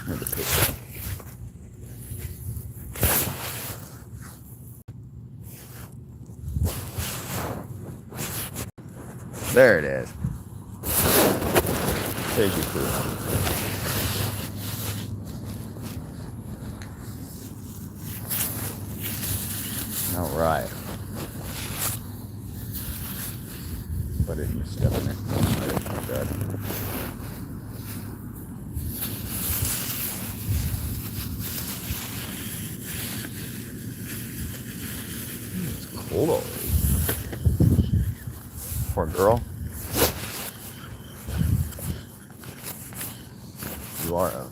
There's a pistol. There it is. There's your proof. All right. But it you step in it. Oh, God. It's cold already. Poor girl. You are out.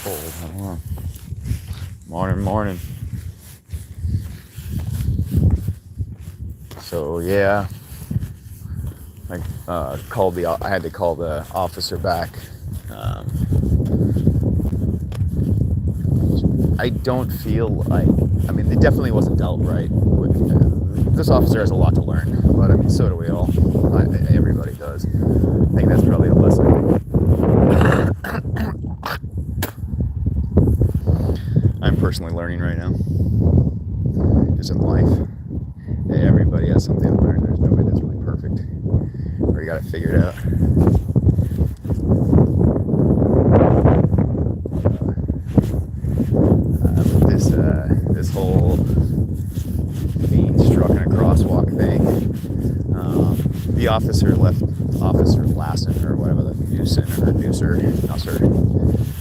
Cold. Morning. So yeah, I had to call the officer back. I don't feel like, it definitely wasn't dealt right. This officer has a lot to learn, but so do we all. Everybody does. I think that's probably a lesson I'm personally learning right now. Just in life. Everybody has something to learn. There's nobody that's really perfect. Or you got it figured out. This whole being struck in a crosswalk thing. The officer left Officer Lassen or whatever the Newser,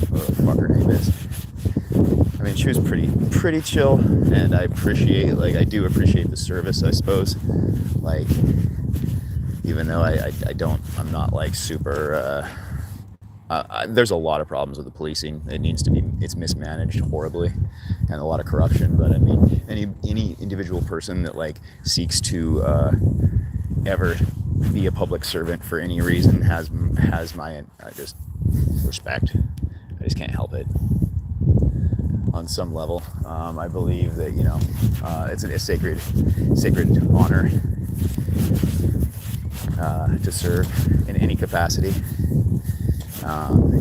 whatever the fuck her name is. She was pretty chill, and I do appreciate the service, I suppose. Even though I'm not super. There's a lot of problems with the policing. It's mismanaged horribly, and a lot of corruption. But any individual person that seeks to ever be a public servant for any reason has my just respect. I just can't help it. On some level, I believe that it's a sacred honor to serve in any capacity.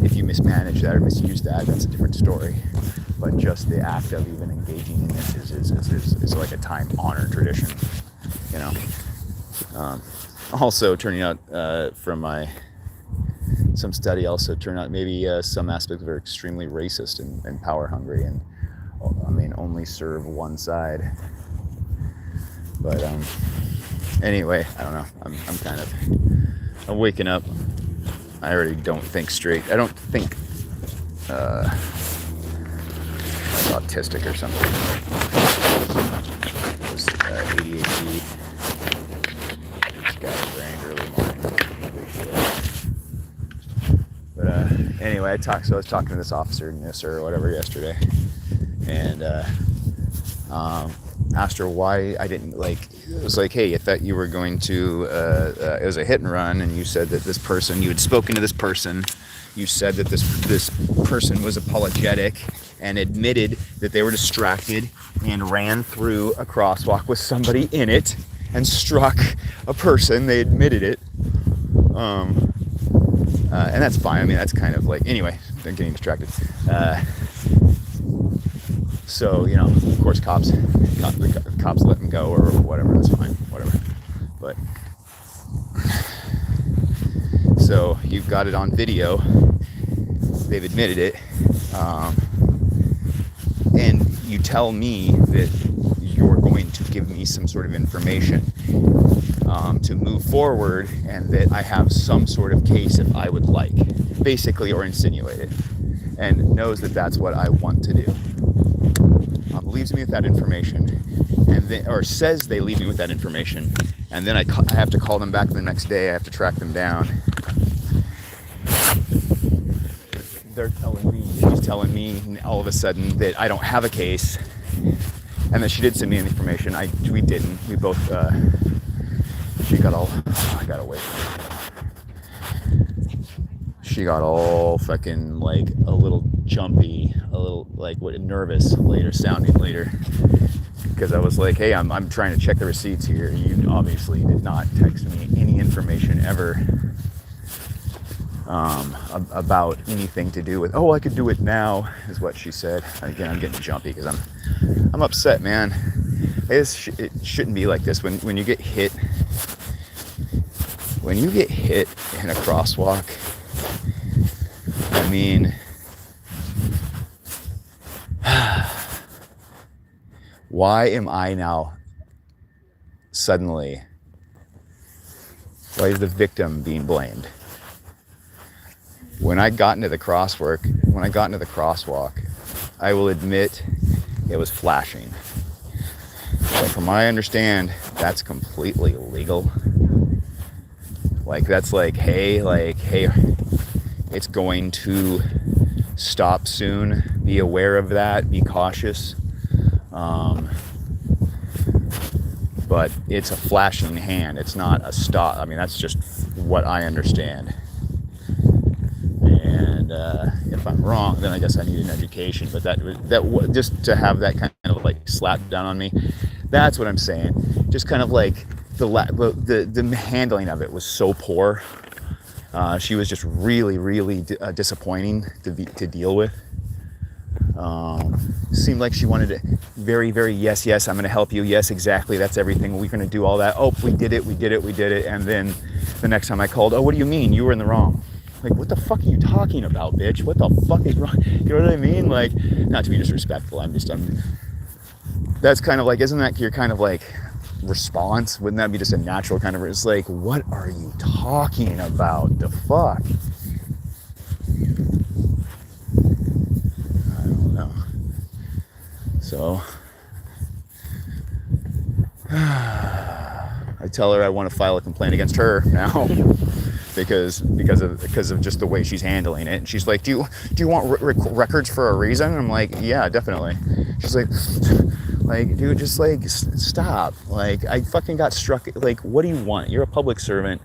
If you mismanage that or misuse that, that's a different story. But just the act of even engaging in this is like a time-honored tradition, Also, turning out from some study also turned out maybe some aspects are extremely racist and power hungry, and only serve one side. But anyway, I don't know. I'm waking up. I already don't think straight. I don't think like autistic or something. Just ADHD. Just got brain early morning. But anyway, I was talking to this officer, or whatever, yesterday, and asked her why I didn't it was hey, I thought you were going to it was a hit and run, and you said that you had spoken to this person, you said that this person was apologetic and admitted that they were distracted and ran through a crosswalk with somebody in it and struck a person. They admitted it, and that's fine. That's kind of anyway, I'm getting distracted. So, of course, cops let them go or whatever. That's fine, whatever. But so you've got it on video. They've admitted it, and you tell me that you're going to give me some sort of information to move forward, and that I have some sort of case if I would like, basically, or insinuate it, and knows that that's what I want to do. Leaves me with that information, or says they leave me with that information, and then I have to call them back the next day. I have to track them down. She's telling me all of a sudden that I don't have a case, and that she did send me the information. We didn't. We both. She got all. I gotta wait. She got all fucking a little jumpy, a little nervous sounding later, because I was like, hey, I'm trying to check the receipts here. You obviously did not text me any information ever about anything to do with, oh, I could do it now, is what she said. Again, I'm getting jumpy because I'm upset, man. It shouldn't be like this. When you get hit, in a crosswalk, I mean, why am I now suddenly, why is the victim being blamed? When I got into the crosswalk, I will admit it was flashing. But from what I understand, that's completely illegal. Like, that's like, hey, it's going to stop soon. Be aware of that. Be cautious. But it's a flashing hand. It's not a stop. I mean, that's just what I understand. And if I'm wrong, then I guess I need an education. But that just to have that kind of like slapped down on me, that's what I'm saying. Just kind of like the handling of it was so poor. She was just really, really disappointing to deal with. Seemed like she wanted it very, very, yes, I'm going to help you. Yes, exactly. That's everything. We're going to do all that. Oh, we did it. And then the next time I called, oh, what do you mean? You were in the wrong. Like, what the fuck are you talking about, bitch? What the fuck is wrong? You know what I mean? Like, not to be disrespectful. That's kind of like, isn't that your kind of like response? Wouldn't that be just a natural kind of, it's like, what are you talking about? The fuck? I don't know. So I tell her I want to file a complaint against her now because of just the way she's handling it. And she's like, do you want records for a reason? And I'm like, yeah, definitely. She's like, dude, just like stop. Like, I fucking got struck. Like, what do you want? You're a public servant.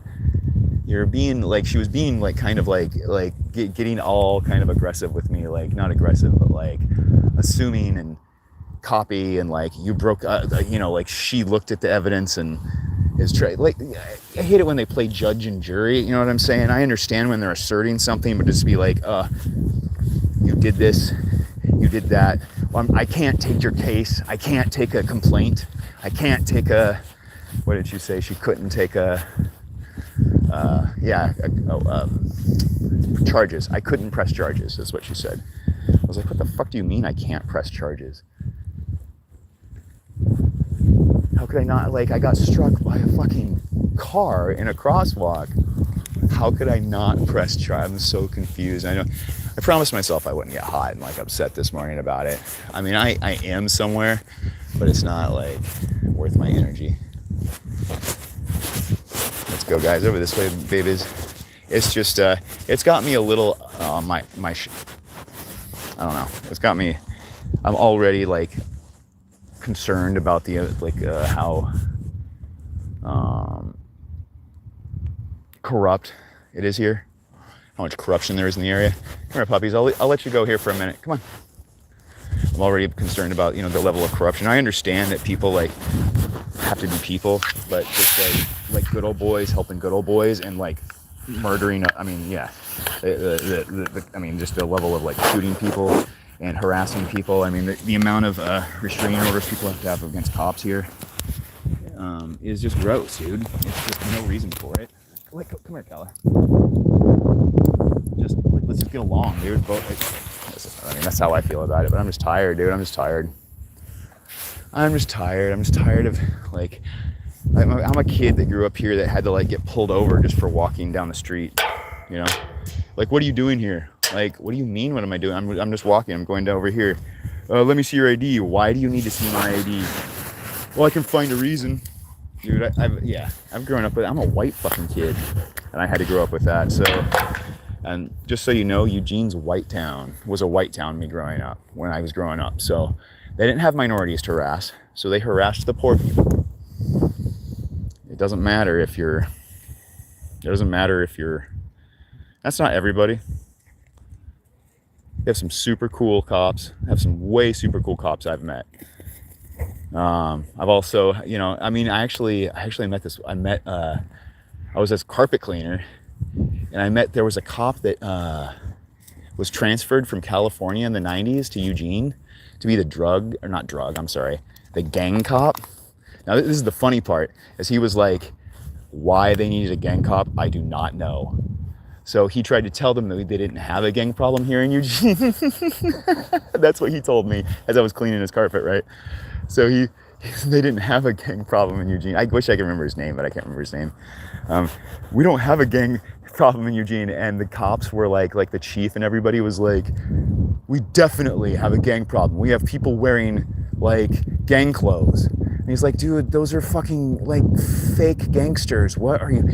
You're being like, she was being like kind of like getting all kind of aggressive with me, like not aggressive, but like assuming and copy, and like you broke, like she looked at the evidence and is like, I hate it when they play judge and jury. You know what I'm saying? I understand when they're asserting something, but just be like, you did this, you did that. Well, I can't take your case. I can't take a complaint. I can't take what did she say? She couldn't take charges. I couldn't press charges, is what she said. I was like, what the fuck do you mean I can't press charges? How could I not? Like, I got struck by a fucking car in a crosswalk. How could I not press charges? I'm so confused. I promised myself I wouldn't get hot and like upset this morning about it. I mean, I am somewhere, but it's not like worth my energy. Let's go, guys, over this way, babies. It's just, it's got me a little, I don't know. It's got me, I'm already like concerned about the, how corrupt it is here. How much corruption there is in the area. Come here, puppies. I'll let you go here for a minute. Come on. I'm already concerned about, the level of corruption. I understand that people like have to be people, but just like good old boys helping good old boys and like murdering. I mean, yeah. Just the level of like shooting people and harassing people. I mean, the amount of restraining orders people have to have against cops here is just gross, dude. It's just no reason for it. Come here, Kella. Let's just get along, dude. That's how I feel about it. But I'm just tired, dude. I'm just tired of like, I'm a kid that grew up here that had to like get pulled over just for walking down the street. Like, what are you doing here? Like, what do you mean? What am I doing? I'm just walking. I'm going down over here. Let me see your ID. Why do you need to see my ID? Well, I can find a reason. Dude, I've grown up with, I'm a white fucking kid, and I had to grow up with that. So, and just so you know, Eugene's white town was a white town when I was growing up. So they didn't have minorities to harass, so they harassed the poor people. It doesn't matter if you're, that's not everybody. You have some super cool cops. I have some way super cool cops I've met. I've also, I mean, I actually I was a carpet cleaner, and there was a cop that was transferred from California in the 90s to Eugene to be the gang cop. Now, this is the funny part, is he was like, why they needed a gang cop, I do not know. So he tried to tell them that they didn't have a gang problem here in Eugene. That's what he told me as I was cleaning his carpet, right? So they didn't have a gang problem in Eugene. I wish I could remember his name, but I can't remember his name. We don't have a gang problem in Eugene. And the cops were like the chief and everybody was like, we definitely have a gang problem. We have people wearing like gang clothes. And he's like, dude, those are fucking like fake gangsters. What are you?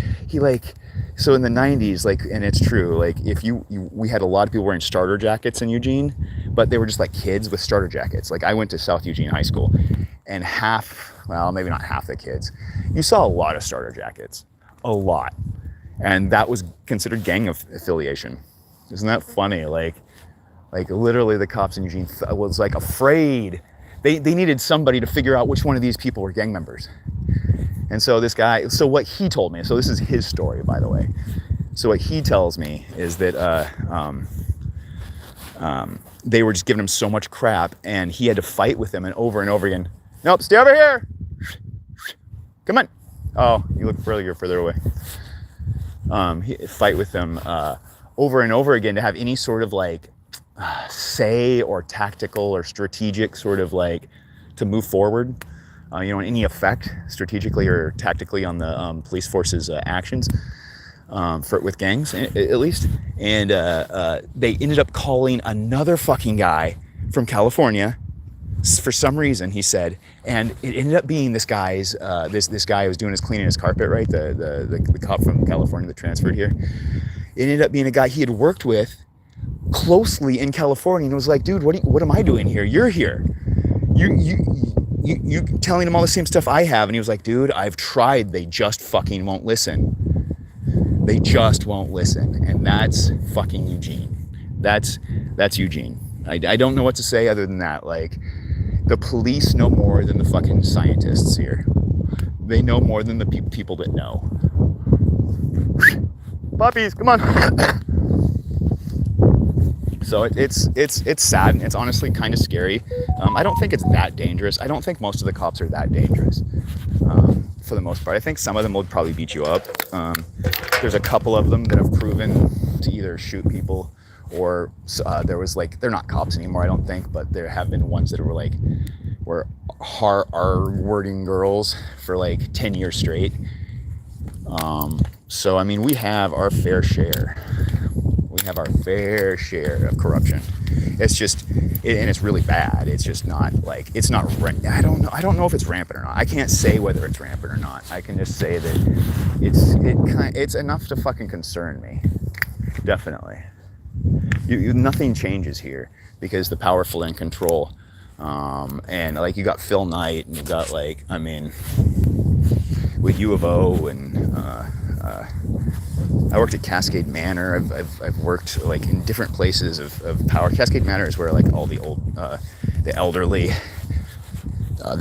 So in the 90s, and it's true, we had a lot of people wearing starter jackets in Eugene, but they were just like kids with starter jackets. Like I went to South Eugene High School, and maybe not half the kids, you saw a lot of starter jackets, a lot. And that was considered gang affiliation. Isn't that funny? Like literally the cops in Eugene was like afraid. They needed somebody to figure out which one of these people were gang members. And so what he told me, so this is his story, by the way. So what he tells me is that they were just giving him so much crap, and he had to fight with them and over again. Nope, stay over here. Come on. Oh, you look you're further away. Fight with them over and over again to have any sort of say or tactical or strategic sort of to move forward. Any effect strategically or tactically on the police force's actions with gangs, at least. And they ended up calling another fucking guy from California for some reason, he said, and it ended up being this guy's this guy who was doing his cleaning his carpet, right? The cop from California that transferred here. It ended up being a guy he had worked with closely in California, and was like, dude, what am I doing here? You're here. You telling him all the same stuff I have. And he was like, dude, I've tried. They just fucking won't listen. They just won't listen. And that's fucking Eugene. That's Eugene. I don't know what to say other than that. The police know more than the fucking scientists here. They know more than the people that know. Puppies, come on. So it's sad, and it's honestly kind of scary. I don't think it's that dangerous. I don't think most of the cops are that dangerous, for the most part. I think some of them will probably beat you up. There's a couple of them that have proven to either shoot people, or they're not cops anymore, I don't think, but there have been ones that were R-wording girls for 10 years straight. So I mean, we have our fair share. We have our fair share of corruption. It's just, and it's really bad. It's just not it's not. I don't know if it's rampant or not. I can't say whether it's rampant or not. I can just say that it's enough to fucking concern me. Definitely. Nothing changes here because the powerful in control. And you got Phil Knight, and you got with U of O, and I worked at Cascade Manor. I've worked in different places of power. Cascade Manor is where all the old, the elderly, all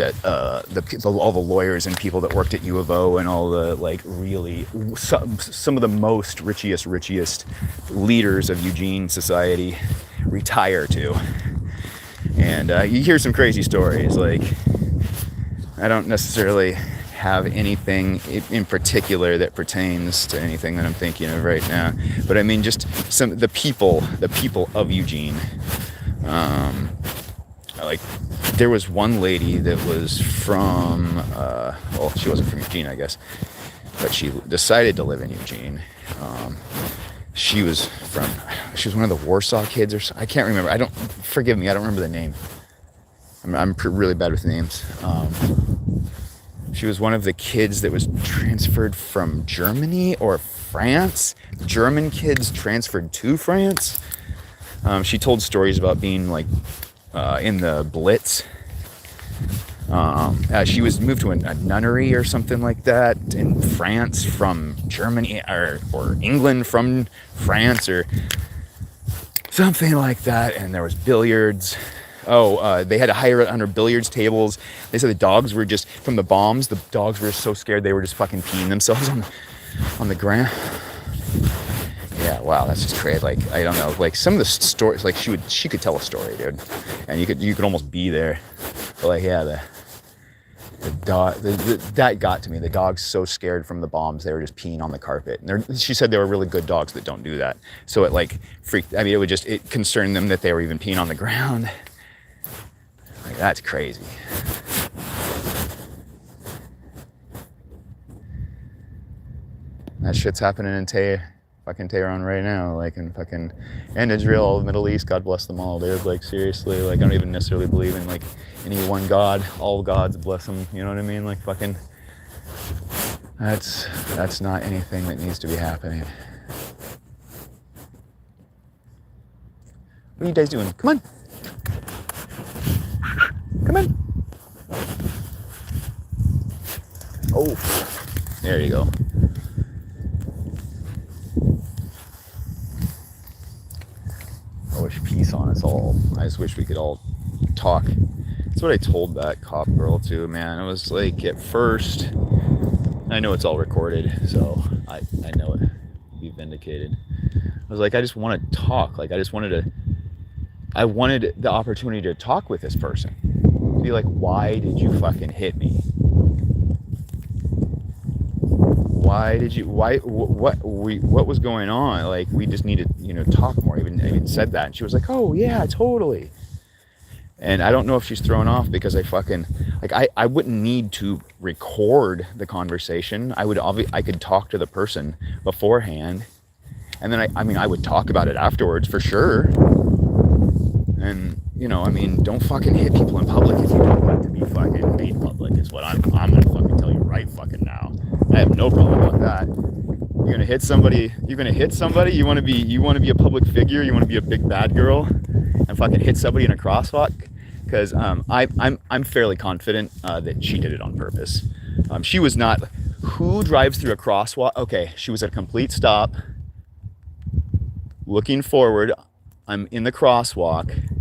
the lawyers and people that worked at U of O, and all the really some of the most richest leaders of Eugene society retire to. And you hear some crazy stories. I don't necessarily have anything in particular that pertains to anything that I'm thinking of right now, but I mean just the people of Eugene. There was one lady that was from she wasn't from Eugene, I guess, but she decided to live in Eugene. She was one of the Warsaw kids, or I can't remember. Forgive me, I don't remember the name. I'm really bad with names. She was one of the kids that was transferred from Germany or France. German kids transferred to France. She told stories about being in the Blitz. She was moved to a nunnery or something like that in France from Germany, or England from France, or something like that. And there was billiards. They had to hire it under billiards tables. They said the dogs were just, from the bombs, the dogs were so scared they were just fucking peeing themselves on the ground. Yeah, wow, that's just crazy. Like, I don't know, like some of the stories, like she could tell a story, dude, and you could almost be there. But like, yeah, the dog, that got to me. The dog's so scared from the bombs, they were just peeing on the carpet. And she said they were really good dogs that don't do that. So it like freaked, I mean, it concerned them that they were even peeing on the ground. Like, that's crazy. That shit's happening in fucking Tehran right now, like in fucking, and Israel, the Middle East, God bless them all, dude. Like, seriously, like, I don't even necessarily believe in like any one God, all gods bless them, you know what I mean? Like, fucking, that's not anything that needs to be happening. What are you guys doing? Come on. Come on. Oh, there you go. I wish peace on us all. I just wish we could all talk. That's what I told that cop girl too, man. It was like, at first, I know it's all recorded, so I know it will be vindicated. I was like, I just want to talk. Like, I wanted the opportunity to talk with this person. Be like, why did you fucking hit me? What was going on? Like, we just needed, talk more. I even said that, and she was like, oh yeah, totally. And I don't know if she's thrown off because I wouldn't need to record the conversation. I could talk to the person beforehand, and then I would talk about it afterwards for sure. And don't fucking hit people in public if you don't want to be fucking made public. Is what I'm gonna fucking tell you right fucking now. I have no problem with that. You're gonna hit somebody. You want to be a public figure. You want to be a big bad girl, and fucking hit somebody in a crosswalk. Because I'm fairly confident that she did it on purpose. She was not. Who drives through a crosswalk? Okay, she was at a complete stop, looking forward. I'm in the crosswalk.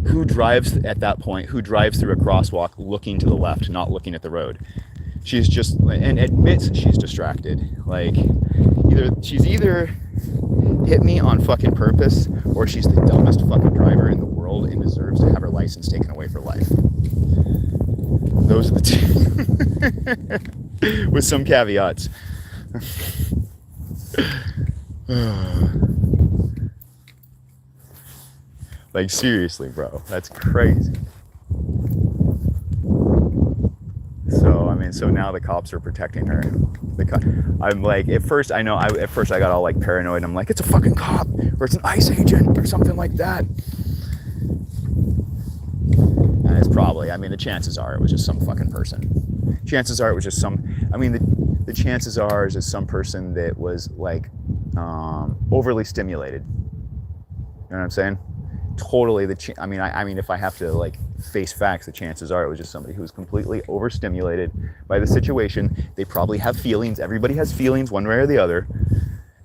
Who drives at that point? Who drives through a crosswalk looking to the left, not looking at the road? She's just, and admits she's distracted. Like, she's either hit me on fucking purpose, or she's the dumbest fucking driver in the world and deserves to have her license taken away for life. Those are the two. With some caveats. Like, seriously, bro, that's crazy. So now the cops are protecting her. I'm like, at first I got all like paranoid. I'm like, it's a fucking cop, or it's an ICE agent, or something like that. And it's probably, the chances are it was just some fucking person. Chances are it was just the chances are is it's some person that was like overly stimulated. You know what I'm saying? Totally. If I have to like face facts, the chances are it was just somebody who was completely overstimulated by the situation. They probably have feelings. Everybody has feelings one way or the other.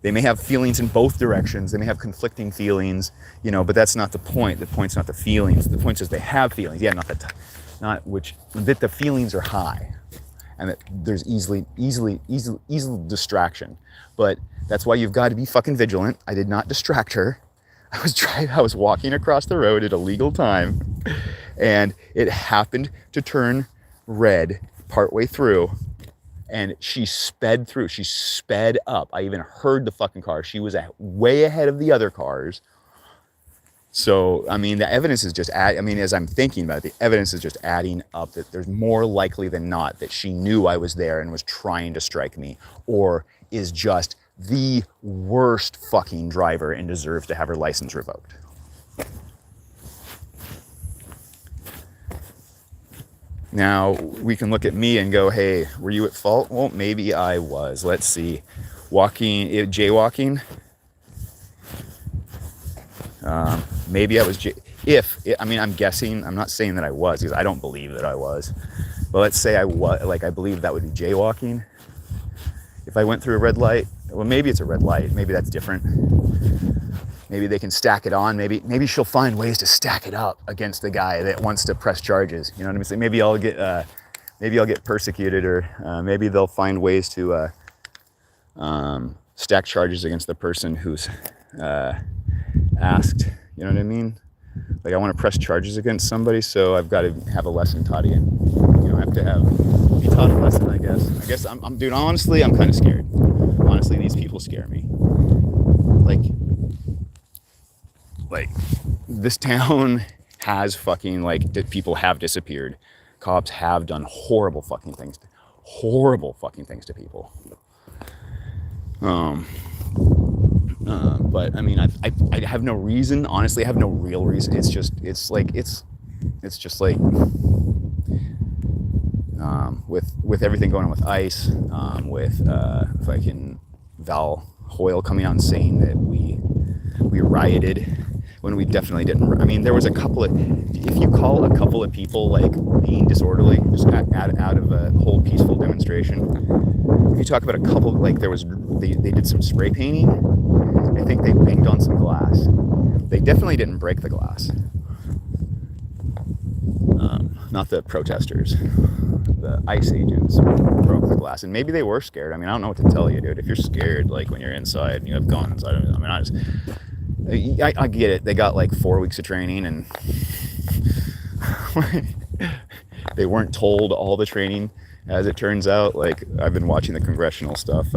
They may have feelings in both directions. They may have conflicting feelings, but that's not the point. The point's not the feelings. The point is they have feelings. Yeah, that the feelings are high, and that there's easily distraction. But that's why you've got to be fucking vigilant. I did not distract her. I was walking across the road at a legal time, and it happened to turn red partway through, and she sped through. She sped up. I even heard the fucking car. She was way ahead of the other cars. So, the evidence is just, as I'm thinking about it, the evidence is just adding up that there's more likely than not that she knew I was there and was trying to strike me, or is just the worst fucking driver and deserves to have her license revoked. Now, we can look at me and go, hey, were you at fault? Well, maybe I was. Let's see. Jaywalking. Maybe I was, I'm guessing, I'm not saying that I was, because I don't believe that I was. But let's say I was, I believe that would be jaywalking. If I went through a red light, well, maybe it's a red light. Maybe that's different. maybe they can stack it on. Maybe she'll find ways to stack it up against the guy that wants to press charges. You know what I mean? So maybe I'll get persecuted, or maybe they'll find ways to stack charges against the person who's asked. You know what I mean? Like, I want to press charges against somebody, so I've got to have a lesson taught again. You know, I have to be taught a lesson, I guess. Dude, honestly, I'm kind of scared. Honestly, these people scare me. Like, this town has fucking, like, people have disappeared. Cops have done horrible fucking things to people. But I mean, I have no reason. Honestly, I have no real reason. It's just like with everything going on with ICE, with fucking Val Hoyle coming out and saying that we rioted when we definitely didn't. I mean, there was a couple of, if you call a couple of people like being disorderly, just out of a whole peaceful demonstration. If you talk about a couple, like they did some spray painting. I think they banged on some glass. They definitely didn't break the glass. Not the protesters. The ICE agents broke the glass, and maybe they were scared. I mean, I don't know what to tell you, dude. If you're scared, like when you're inside and you have guns, I get it. They got like 4 weeks of training, and they weren't told all the training. As it turns out, like, I've been watching the congressional stuff.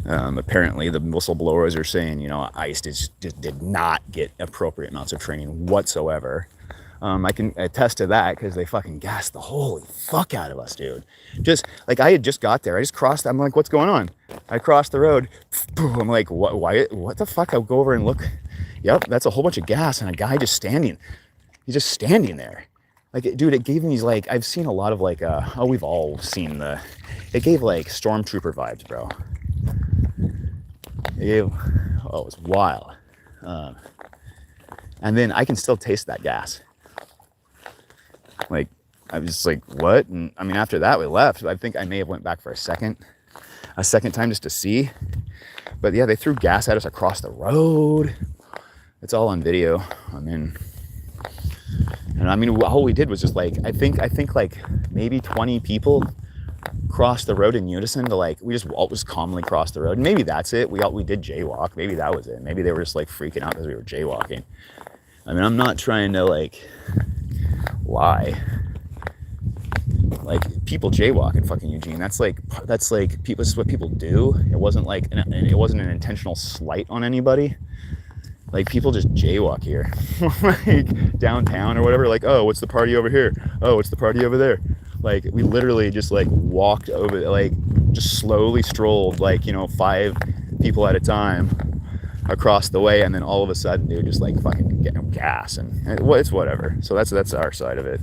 Apparently, the whistleblowers are saying, you know, ICE just did not get appropriate amounts of training whatsoever. I can attest to that because they fucking gassed the holy fuck out of us, dude. Just like, I had just got there. I just crossed. I'm like, what's going on? I crossed the road. I'm like, what the fuck? I'll go over and look. Yep, that's a whole bunch of gas and a guy just standing. He's just standing there. Like, dude, it gave me these, like, I've seen a lot of, like, we've all seen it gave, like, stormtrooper vibes, bro. It was wild. And then I can still taste that gas. Like, I was just like, what? And I mean, after that, we left. I think I may have went back for a second time just to see. But yeah, they threw gas at us across the road. It's all on video. And I mean, all we did was just like, I think like maybe 20 people crossed the road in unison to, like, we just always calmly crossed the road. And maybe that's it. We did jaywalk. Maybe that was it. Maybe they were just like freaking out because we were jaywalking. I mean, I'm not trying to like lie. Like, people jaywalk in fucking Eugene. That's like people. This is what people do. It wasn't an intentional slight on anybody. Like, people just jaywalk here, like downtown or whatever. Like, oh, what's the party over here? Oh, what's the party over there? Like, we literally just like walked over, like just slowly strolled, like, you know, 5 people at a time across the way, and then all of a sudden, dude, just like fucking getting gas, and it's whatever. So that's our side of it.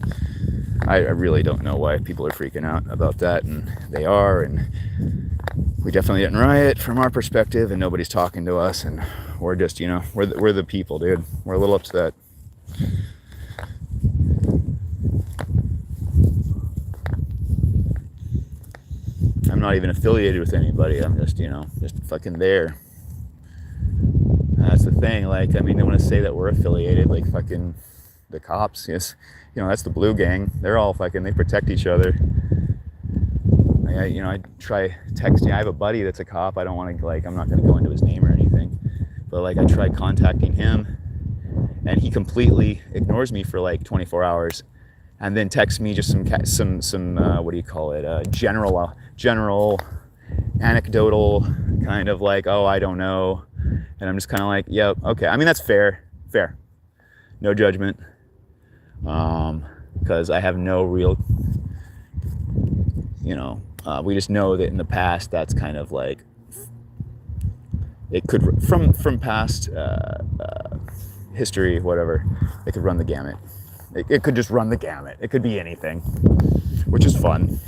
I really don't know why people are freaking out about that, and they are, and we definitely didn't riot from our perspective, and nobody's talking to us, and we're just, you know, we're the people, dude. We're a little upset. I'm not even affiliated with anybody. I'm just, you know, just fucking there. That's the thing. Like, I mean, they want to say that we're affiliated, like fucking the cops. Yes, you know, that's the blue gang. They're all fucking, they protect each other. I try texting. I have a buddy that's a cop. I don't want to, like, I'm not going to go into his name or anything, but like, I tried contacting him, and he completely ignores me for like 24 hours, and then texts me just some what do you call it? General anecdotal kind of like, oh, I don't know, and I'm just kind of like, yep, okay. I mean, that's fair, no judgment, because I have no real, you know. We just know that in the past, that's kind of like, it could, from past history, whatever, it could run the gamut. It could just run the gamut. It could be anything, which is fun.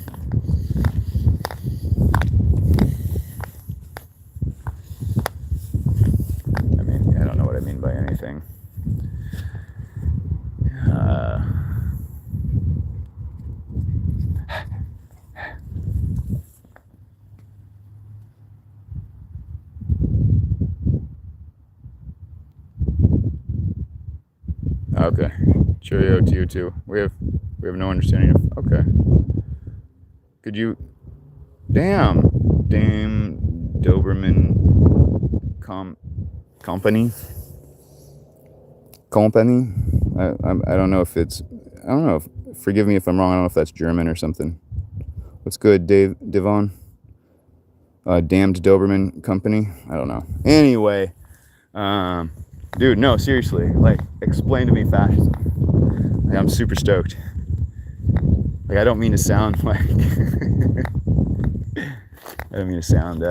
I mean, I don't know what I mean by anything. Okay. Cheerio to you too. We have no understanding of. Okay. Could you? Damn. Doberman company. Company. I don't know if it's. I don't know. Forgive me if I'm wrong. I don't know if that's German or something. What's good, Devon? Damned Doberman company. I don't know. Anyway, dude, no, seriously. Like, explain to me fascism. Like, I'm super stoked. Like, I don't mean to sound like. I don't mean to sound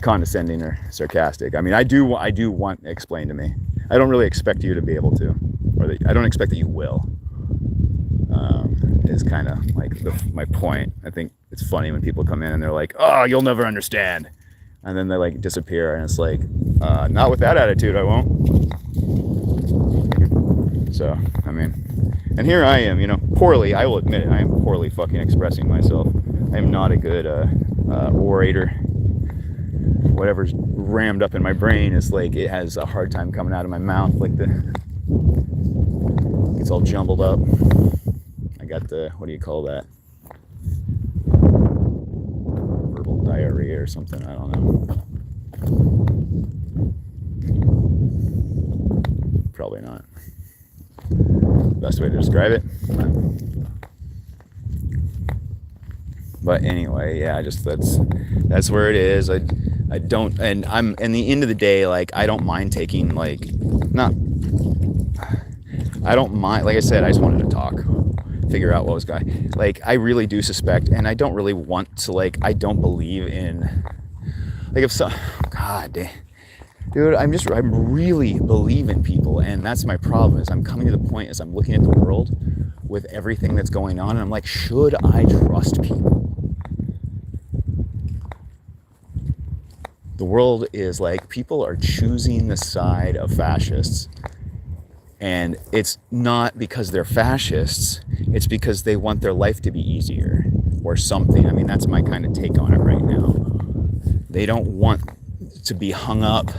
condescending or sarcastic. I mean, I do want explained to me. I don't really expect you to be able to, or I don't expect that you will. Is kind of like my point. I think it's funny when people come in and they're like, "Oh, you'll never understand," and then they like disappear, and it's like, not with that attitude, I won't. So, I mean, and here I am, poorly. I will admit it. I am poorly fucking expressing myself. I am not a good orator. Whatever's rammed up in my brain is like it has a hard time coming out of my mouth. Like it's all jumbled up. I got what do you call that? Verbal diarrhea or something. I don't know. Probably not. Best way to describe it. But anyway, yeah, just that's where it is. I don't, and I'm, in the end of the day, like, I don't mind taking, like, I don't mind, like I said, I just wanted to talk, figure out what was going, like, I really do suspect, and I don't really want to, like, I don't believe in, like, if so, God damn, dude, I'm really believing people, and that's my problem, is I'm coming to the point as I'm looking at the world with everything that's going on, and I'm like, should I trust people? The world is like, people are choosing the side of fascists, and it's not because they're fascists, it's because they want their life to be easier or something. I mean, that's my kind of take on it right now. They don't want to be hung up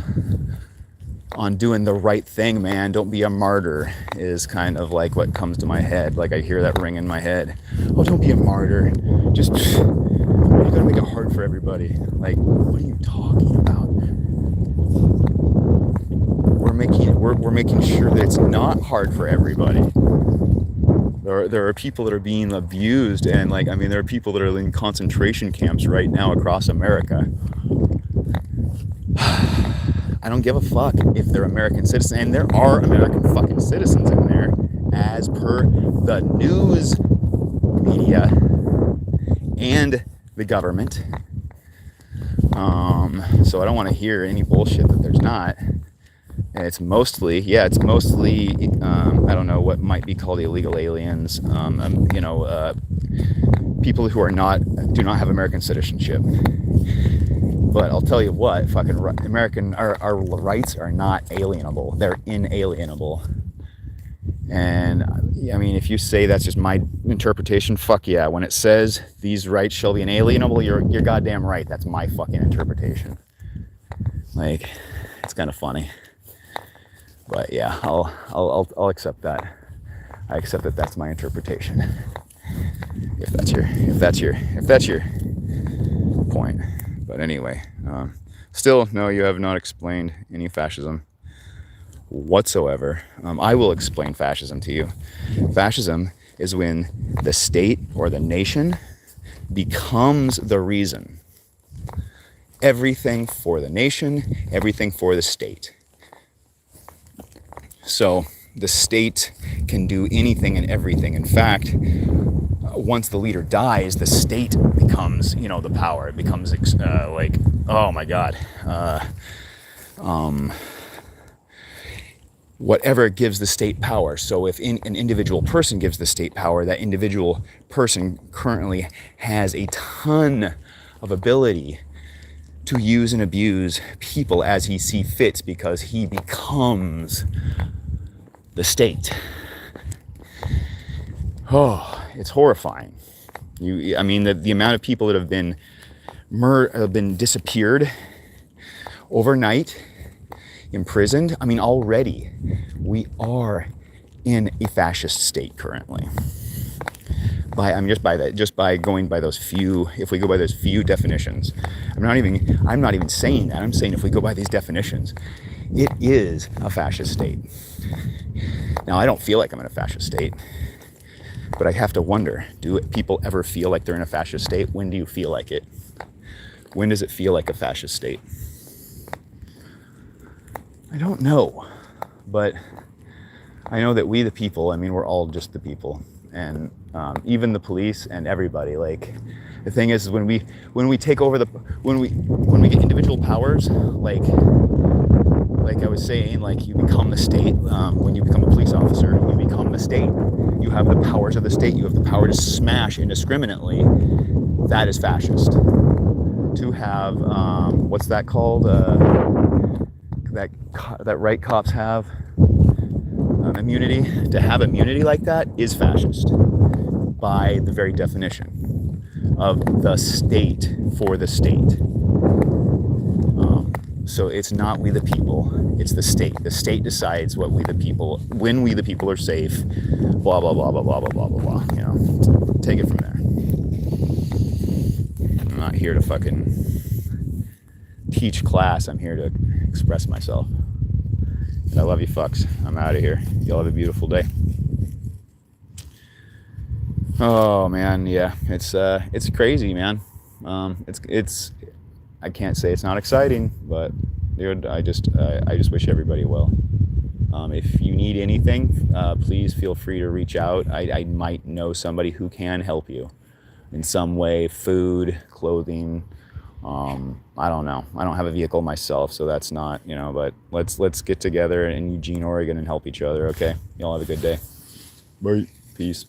on doing the right thing, man. Don't be a martyr is kind of like what comes to my head. Like, I hear that ring in my head. Oh, don't be a martyr. Just, you're gonna make it hard for everybody. Like, what are you talking about? We're making sure that it's not hard for everybody. There are people that are being abused, and like, I mean, there are people that are in concentration camps right now across America. I don't give a fuck if they're American citizens, and there are American fucking citizens in there, as per the news media and the government. So I don't want to hear any bullshit that there's not. And it's mostly, I don't know, what might be called illegal aliens, people who do not have American citizenship. But I'll tell you what, fucking our rights are not alienable. They're inalienable. And I mean, if you say that's just my interpretation, fuck yeah. When it says these rights shall be inalienable, you're goddamn right. That's my fucking interpretation. Like, it's kind of funny. But yeah, I'll accept that. I accept that that's my interpretation. If that's your point. But anyway, still, no, you have not explained any fascism whatsoever. I will explain fascism to you. Fascism is when the state or the nation becomes the reason. Everything for the nation, everything for the state. So the state can do anything and everything. In fact, once the leader dies, the state becomes, the power. It becomes like, oh my God, whatever gives the state power. So if an individual person gives the state power, that individual person currently has a ton of ability to use and abuse people as he sees fit, because he becomes the state. Oh, it's horrifying. The amount of people that have been disappeared overnight imprisoned. I mean, already we are in a fascist state currently. Just by going by those few, if we go by those few definitions. I'm not even saying that. I'm saying if we go by these definitions, it is a fascist state. Now, I don't feel like I'm in a fascist state, but I have to wonder, do people ever feel like they're in a fascist state? When do you feel like it? When does it feel like a fascist state? I don't know, but I know that we the people, I mean, we're all just the people, and even the police and everybody. Like, the thing is, when we take over when we get individual powers, like I was saying, like, you become the state. When you become a police officer, you become the state. You have the powers of the state. You have the power to smash indiscriminately. That is fascist. To have what's that called? That right cops have immunity. To have immunity like that is fascist by the very definition of the state for the state. So it's not we the people, it's the state. The state decides what we the people, when we the people are safe, blah, blah, blah, blah, blah, blah, blah, blah, blah. You know, take it from there. I'm not here to fucking teach class. I'm here to express myself. And I love you fucks. I'm out of here. Y'all have a beautiful day. Oh man, yeah, it's crazy, man. It's I can't say it's not exciting, but dude, I just wish everybody well. If you need anything, please feel free to reach out. I might know somebody who can help you in some way, food, clothing. I don't know. I don't have a vehicle myself, so that's not, you know, but let's get together in Eugene, Oregon and help each other, okay? Y'all have a good day. Bye. Peace.